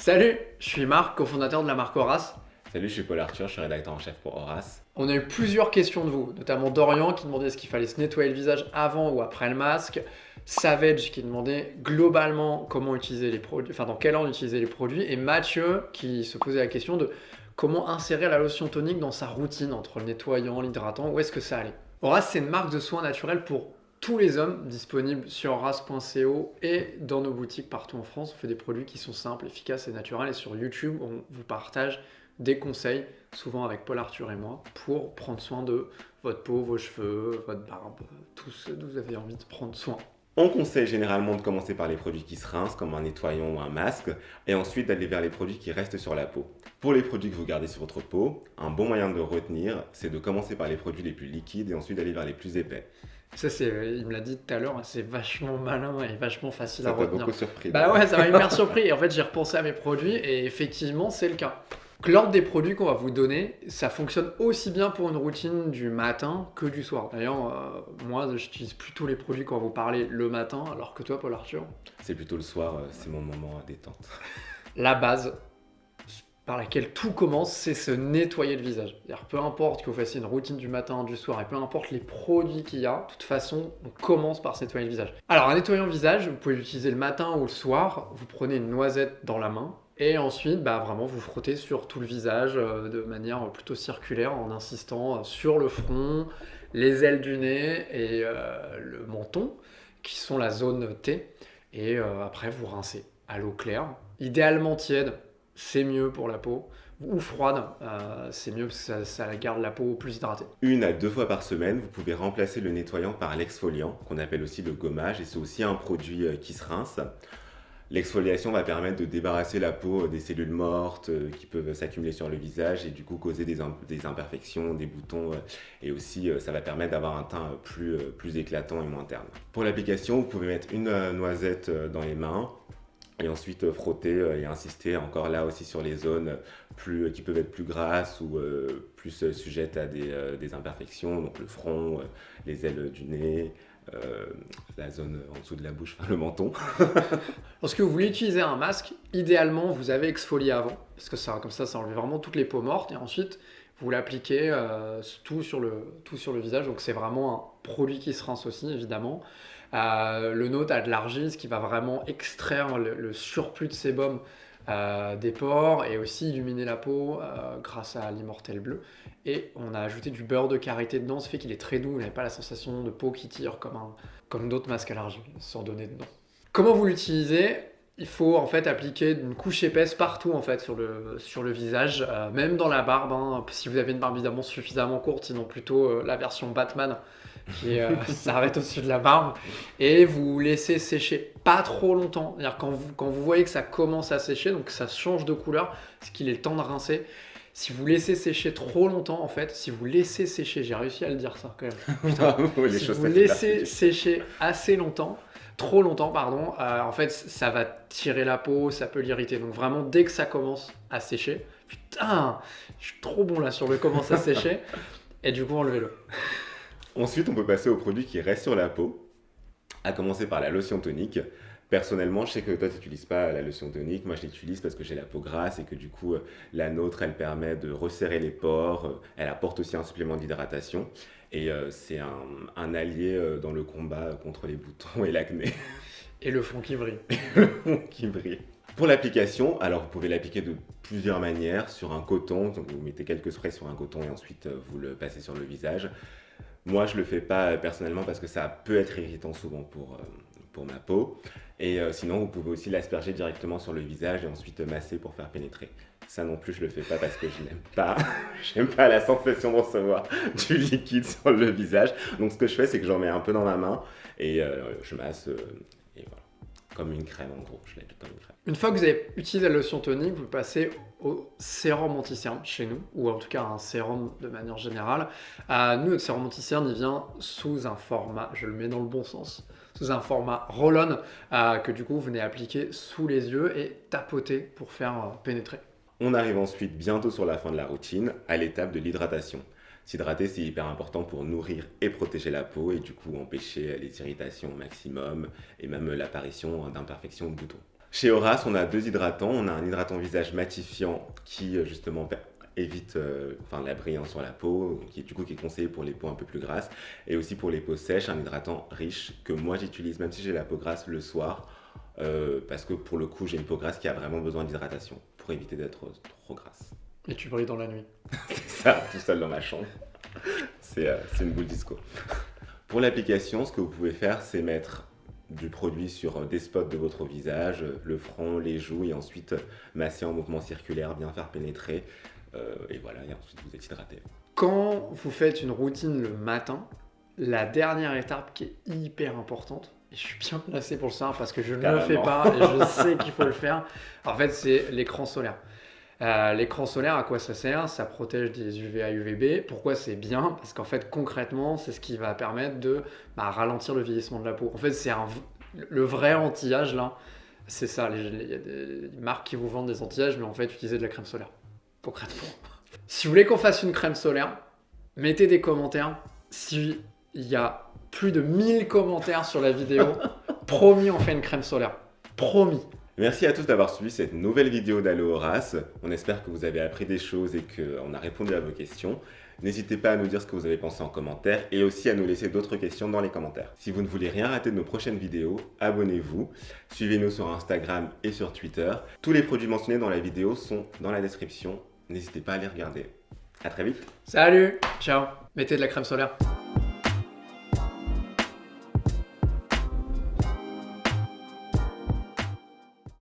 Salut, je suis Marc, cofondateur de la marque Horace. Salut, je suis Paul Arthur, je suis rédacteur en chef pour Horace. On a eu plusieurs questions de vous, notamment Dorian qui demandait est-ce qu'il fallait se nettoyer le visage avant ou après le masque, Savage qui demandait globalement comment utiliser les produits, enfin dans quel ordre utiliser les produits, et Mathieu qui se posait la question de comment insérer la lotion tonique dans sa routine entre le nettoyant, l'hydratant, où est-ce que ça allait. Horace, c'est une marque de soins naturels pour tous les hommes, disponible sur horace.co et dans nos boutiques partout en France. On fait des produits qui sont simples, efficaces et naturels, et sur YouTube, on vous partage des conseils, souvent avec Paul Arthur et moi, pour prendre soin de votre peau, vos cheveux, votre barbe, tout ce dont vous avez envie de prendre soin. On conseille généralement de commencer par les produits qui se rincent, comme un nettoyant ou un masque, et ensuite d'aller vers les produits qui restent sur la peau. Pour les produits que vous gardez sur votre peau, un bon moyen de retenir, c'est de commencer par les produits les plus liquides et ensuite d'aller vers les plus épais. Ça, il me l'a dit tout à l'heure, c'est vachement malin et vachement facile à Ça t'a retenir. beaucoup surpris. Bah ouais, ça m'a hyper surpris. Et en fait, j'ai repensé à mes produits et effectivement, c'est le cas. L'ordre des produits qu'on va vous donner, ça fonctionne aussi bien pour une routine du matin que du soir. D'ailleurs, moi, j'utilise plutôt les produits qu'on va vous parler le matin, alors que toi, Paul Arthur, C'est plutôt le soir, c'est mon moment à détente. la base par laquelle tout commence, c'est se nettoyer le visage. C'est-à-dire, peu importe que vous fassiez une routine du matin, du soir, et peu importe les produits qu'il y a, de toute façon, on commence par se nettoyer le visage. Alors, un nettoyant visage, vous pouvez l'utiliser le matin ou le soir. Vous prenez une noisette dans la main, et ensuite, vraiment, vous frottez sur tout le visage de manière plutôt circulaire, en insistant sur le front, les ailes du nez et le menton, qui sont la zone T. Et après, vous rincez à l'eau claire, idéalement tiède, c'est mieux pour la peau, ou froide, c'est mieux parce que ça garde la peau plus hydratée. 1 à 2 fois par semaine, vous pouvez remplacer le nettoyant par l'exfoliant, qu'on appelle aussi le gommage, et c'est aussi un produit qui se rince. L'exfoliation va permettre de débarrasser la peau des cellules mortes qui peuvent s'accumuler sur le visage et du coup causer des imperfections, des boutons et aussi ça va permettre d'avoir un teint plus éclatant et moins terne. Pour l'application, vous pouvez mettre une noisette dans les mains et ensuite frotter et insister encore là aussi sur les zones qui peuvent être plus grasses ou plus sujettes à des imperfections, donc le front, les ailes du nez, euh, la zone en dessous de la bouche, enfin, le menton. Lorsque vous voulez utiliser un masque, idéalement, vous avez exfolié avant, parce que ça, comme ça enlève vraiment toutes les peaux mortes, et ensuite, vous l'appliquez tout sur le visage, donc c'est vraiment un produit qui se rince aussi, évidemment. Le nôtre a de l'argile, ce qui va vraiment extraire le surplus de sébum des pores et aussi illuminer la peau grâce à l'immortel bleu. Et on a ajouté du beurre de karité dedans, ce fait qu'il est très doux, vous n'avez pas la sensation de peau qui tire comme d'autres masques à l'argile, sans donner dedans. Comment vous l'utilisez? Il faut en fait appliquer une couche épaisse partout en fait sur le visage, même dans la barbe, hein, si vous avez une barbe évidemment suffisamment courte, sinon plutôt la version Batman qui s'arrête au-dessus de la barbe, et vous laissez sécher pas trop longtemps. C'est-à-dire quand vous voyez que ça commence à sécher, donc que ça change de couleur, c'est qu'il est le temps de rincer. Si vous laissez sécher trop longtemps, en fait, si vous laissez sécher, j'ai réussi à le dire ça quand même. Putain, Les si choses vous s'accélèrent laissez vite. sécher assez longtemps, trop longtemps, pardon, en fait, ça va tirer la peau, ça peut l'irriter. Donc vraiment, dès que ça commence à sécher, putain, je suis trop bon là sur le commence à sécher, et du coup, enlevez-le. Ensuite, on peut passer aux produits qui restent sur la peau, à commencer par la lotion tonique. Personnellement, je sais que toi, tu n'utilises pas la lotion tonique. Moi, je l'utilise parce que j'ai la peau grasse et que du coup, la nôtre, elle permet de resserrer les pores. Elle apporte aussi un supplément d'hydratation. Et c'est un allié dans le combat contre les boutons et l'acné Et le fond qui brille. qui brille. Pour l'application, alors vous pouvez l'appliquer de plusieurs manières sur un coton. Donc vous mettez quelques sprays sur un coton et ensuite vous le passez sur le visage. Moi, je le fais pas personnellement parce que ça peut être irritant souvent pour ma peau. Et sinon, vous pouvez aussi l'asperger directement sur le visage et ensuite masser pour faire pénétrer. Ça non plus, je le fais pas parce que je n'aime pas. J'aime pas la sensation de recevoir du liquide sur le visage. Donc, ce que je fais, c'est que j'en mets un peu dans ma main et je masse. Et voilà. Comme une crème, en gros. Je l'applique comme une crème. Une fois que vous avez utilisé la lotion tonique, vous passez au sérum anti-cerne chez nous, ou en tout cas un sérum de manière générale. Nous, notre sérum anti-cerne, il vient sous un format, je le mets dans le bon sens, sous un format roll-on, que du coup vous venez appliquer sous les yeux et tapoter pour faire pénétrer. On arrive ensuite, bientôt sur la fin de la routine, à l'étape de l'hydratation. S'hydrater, c'est hyper important pour nourrir et protéger la peau et du coup empêcher les irritations au maximum et même l'apparition d'imperfections ou de boutons. Chez Horace, on a deux hydratants. On a un hydratant visage matifiant qui justement évite la brillance sur la peau, qui est conseillé pour les peaux un peu plus grasses, et aussi pour les peaux sèches, un hydratant riche que moi j'utilise même si j'ai la peau grasse le soir, parce que pour le coup j'ai une peau grasse qui a vraiment besoin d'hydratation pour éviter d'être trop grasse. Et tu brilles dans la nuit. C'est ça, tout seul dans ma chambre. C'est une boule disco. Pour l'application, ce que vous pouvez faire, c'est mettre du produit sur des spots de votre visage, le front, les joues, et ensuite masser en mouvement circulaire, bien faire pénétrer. Et voilà, et ensuite vous êtes hydraté. Quand vous faites une routine le matin, la dernière étape qui est hyper importante, et je suis bien placé pour le savoir parce que je ne le fais pas et je sais qu'il faut le faire, en fait c'est l'écran solaire. L'écran solaire, à quoi ça sert? Ça protège des UVA, UVB. Pourquoi c'est bien? Parce qu'en fait, concrètement, c'est ce qui va permettre de ralentir le vieillissement de la peau. En fait, le vrai anti-âge, là, c'est ça. Il y a des marques qui vous vendent des anti-âges, mais en fait, utilisez de la crème solaire, concrètement. Si vous voulez qu'on fasse une crème solaire, mettez des commentaires. S'il y a plus de 1000 commentaires sur la vidéo, promis, on fait une crème solaire. Promis. Merci à tous d'avoir suivi cette nouvelle vidéo d'Allo Horace. On espère que vous avez appris des choses et qu'on a répondu à vos questions. N'hésitez pas à nous dire ce que vous avez pensé en commentaire et aussi à nous laisser d'autres questions dans les commentaires. Si vous ne voulez rien rater de nos prochaines vidéos, abonnez-vous. Suivez-nous sur Instagram et sur Twitter. Tous les produits mentionnés dans la vidéo sont dans la description. N'hésitez pas à les regarder. À très vite. Salut, ciao. Mettez de la crème solaire.